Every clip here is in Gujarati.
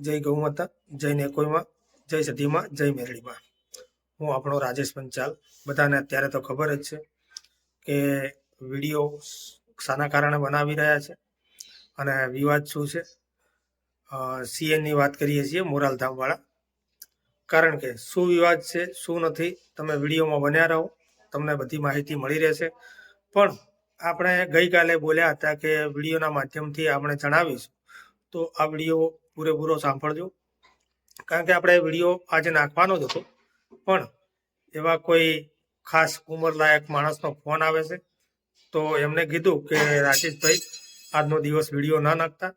જય ગૌ માતા, જય નેકોઈમાં, જય સધીમાં, જય મેરડીમાં। હું આપણો રાજેશ પંચાલ। બધાને અત્યારે તો ખબર જ છે કે વિડીયો શાના કારણે બનાવી રહ્યા છે અને વિવાદ શું છે। સીએનની વાત કરીએ છીએ, મોરાલધામવાળા। કારણ કે શું વિવાદ છે, શું નથી, તમે વિડીયોમાં બન્યા રહો, તમને બધી માહિતી મળી રહેશે। પણ આપણે ગઈકાલે બોલ્યા હતા કે વિડીયોના માધ્યમથી આપણે જણાવીશું, તો આ વિડીયો પૂરેપૂરો સાંભળજો। કારણ કે આપણે વિડીયો આજે નાખવાનો જ હતો, પણ એવા કોઈ ખાસ ઉંમરલાયક માણસનો ફોન આવે છે, તો એમને કીધું કે રાકેશભાઈ આજનો દિવસ વિડીયો ના નાખતા,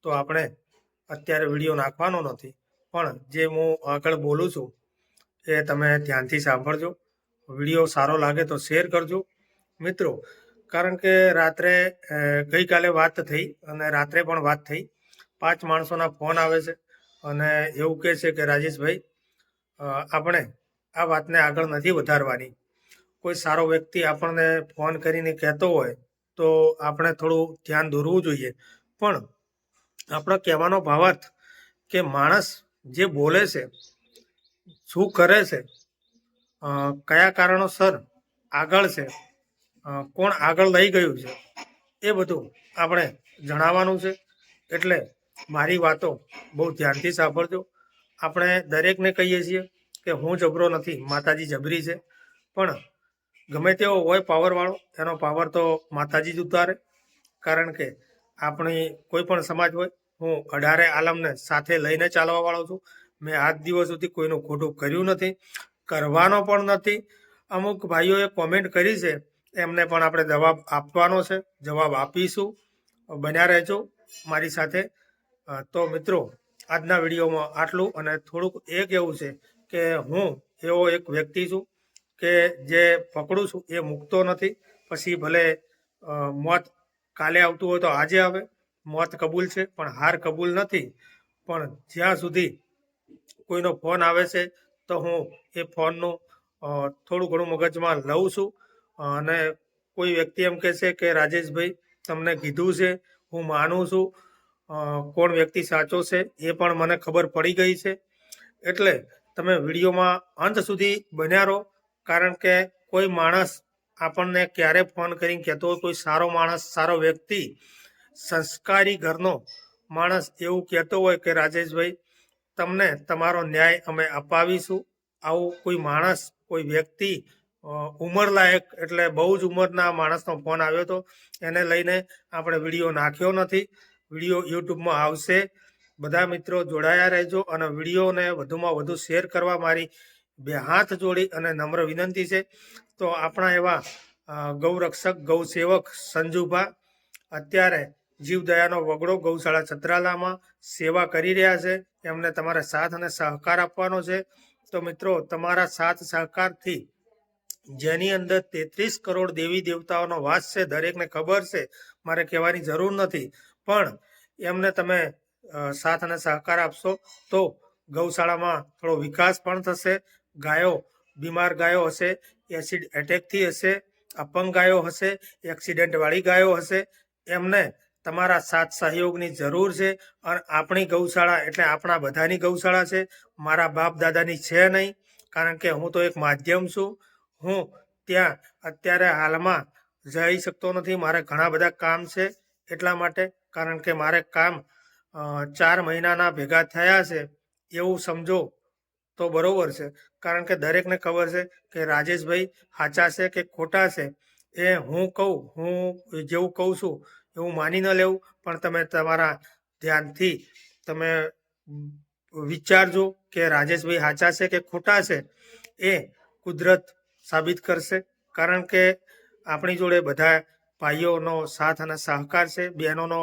તો આપણે અત્યારે વિડીયો નાખવાનો નથી। પણ જે હું આગળ બોલું છું એ તમે ધ્યાનથી સાંભળજો। વિડીયો સારો લાગે તો શેર કરજો મિત્રો। કારણ કે રાત્રે ગઈકાલે વાત થઈ અને રાત્રે પણ વાત થઈ। 5 માણસોના ફોન આવે છે અને એવું કહે છે કે રાજેશભાઈ આપણે આ વાતને આગળ નથી વધારવાની। કોઈ સારો વ્યક્તિ આપણને ફોન કરીને કહેતો હોય તો આપણે થોડું ધ્યાન દોરવું જોઈએ। પણ આપણો કહેવાનો ભાવાર્થ કે માણસ જે બોલે છે, શું કરે છે, કયા કારણોસર આગળ છે, કોણ આગળ લઈ ગયું છે, એ બધું આપણે જણાવવાનું છે। એટલે મારી વાતો બહુ ધ્યાનથી સાંભળજો। આપણે દરેકને કહીએ છીએ કે હું જબરો નથી, માતાજી જબરી છે। પણ ગમે તેવો હોય પાવરવાળો, એનો પાવર તો માતાજી જ ઉતારે। કારણ કે આપણી કોઈ પણ સમાજ હોય, હું 18 આલમને સાથે લઈને ચાલવાવાળો છું। મેં આજ દિવસ સુધી કોઈનું ખોટું કર્યું નથી, કરવાનો પણ નથી। અમુક ભાઈઓએ કોમેન્ટ કરી છે, એમને પણ આપણે જવાબ આપવાનો છે, જવાબ આપીશું। બન્યા રહેજો મારી સાથે। તો મિત્રો આજના વિડીયોમાં આટલું। અને થોડુંક એ કહેવું છે કે હું એવો એક વ્યક્તિ છું કે જે પકડું છું એ મૂકતો નથી। પછી ભલે મોત કાલે આવતું હોય તો આજે આવે, મોત કબૂલ છે પણ હાર કબૂલ નથી। પણ જ્યાં સુધી કોઈનો ફોન આવે છે તો હું એ ફોનનું થોડું ઘણું મગજમાં લઉં છું। અને કોઈ વ્યક્તિ એમ કહે છે કે રાજેશભાઈ તમને કીધું છે, હું માનું છું, કોણ વ્યક્તિ સાચો છે એ પણ મને ખબર પડી ગઈ છે। એટલે તમે વિડીયોમાં અંત સુધી બન્યા રહો। કારણ કે કોઈ માણસ આપણને ક્યારે ફોન કરીને કહેતો હોય, કોઈ સારો માણસ, સારો વ્યક્તિ, સંસ્કારી ઘરનો માણસ એવું કહેતો હોય કે રાજેશભાઈ તમને તમારો ન્યાય અમે અપાવીશું। આવું કોઈ માણસ, કોઈ વ્યક્તિ ઉંમરલાયક એટલે બહુ જ ઉંમરના માણસનો ફોન આવ્યો હતો, એને લઈને આપણે વિડીયો નાખ્યો નથી। વિડીયો યુટ્યુબમાં આવશે। બધા મિત્રો જોડાયા રહેજો અને વિડીયોને વધુમાં વધુ શેર કરવા મારી 2 હાથ જોડી અને નમ્ર વિનંતી છે। તો આપણા એવા ગૌરક્ષક, ગૌસેવક સંજુભા અત્યારે જીવદયાનો વગડો ગૌશાળા છત્રાલામાં સેવા કરી રહ્યા છે। એમને તમારે સાથ અને સહકાર આપવાનો છે। તો મિત્રો તમારા સાથ સહકારથી, જેની અંદર 33 કરોડ દેવી દેવતાઓનો વાસ છે, દરેકને ખબર છે, મારે કહેવાની જરૂર નથી। પણ એમને તમે સાથ અને સહકાર આપશો તો ગૌશાળામાં થોડો વિકાસ પણ થશે। ગાયો, બીમાર ગાયો હશે, એસિડ એટેકથી હશે, અપંગ ગાયો હશે, એક્સિડન્ટવાળી ગાયો હશે, એમને તમારા સાથ સહયોગની જરૂર છે। અને આપણી ગૌશાળા એટલે આપણા બધાની ગૌશાળા છે, મારા બાપ દાદાની છે નહીં। કારણ કે હું તો એક માધ્યમ છું। હું ત્યાં અત્યારે હાલમાં જઈ શકતો નથી, મારે ઘણા બધા કામ છે એટલા માટે। કારણ કે મારે કામ 4 મહિનાના ભેગા થયા છે એવું સમજો તો બરાબર છે। કારણ કે દરેકને ખબર છે કે રાજેશભાઈ સાચા છે કે ખોટા છે, એ હું કહું, હું જેવું કહું છું એવું માની ન લેવું। પણ તમે તમારા ધ્યાનથી તમે વિચારજો કે રાજેશભાઈ સાચા છે કે ખોટા છે, એ કુદરત સાબિત કરશે। કારણ કે આપણી જોડે બધા ભાઈઓનો સાથ અને સહકાર છે, બહેનોનો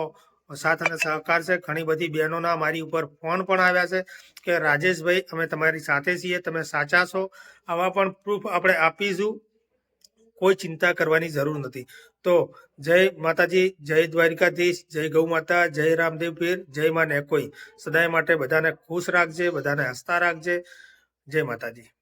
સાથ અને સહકાર છે। ઘણી બધી બહેનોના મારી ઉપર ફોન પણ આવ્યા છે કે રાજેશભાઈ અમે તમારી સાથે છીએ, તમે સાચા છો। આવા પણ પ્રૂફ આપણે આપીશું, કોઈ ચિંતા કરવાની જરૂર નથી। તો જય માતાજી, જય દ્વારિકાધીશ, જય ગૌ માતા, જય રામદેવ પીર, જય માં નેકોઈ। સદાય માટે બધાને ખુશ રાખજે, બધાને હસતા રાખજે। જય માતાજી।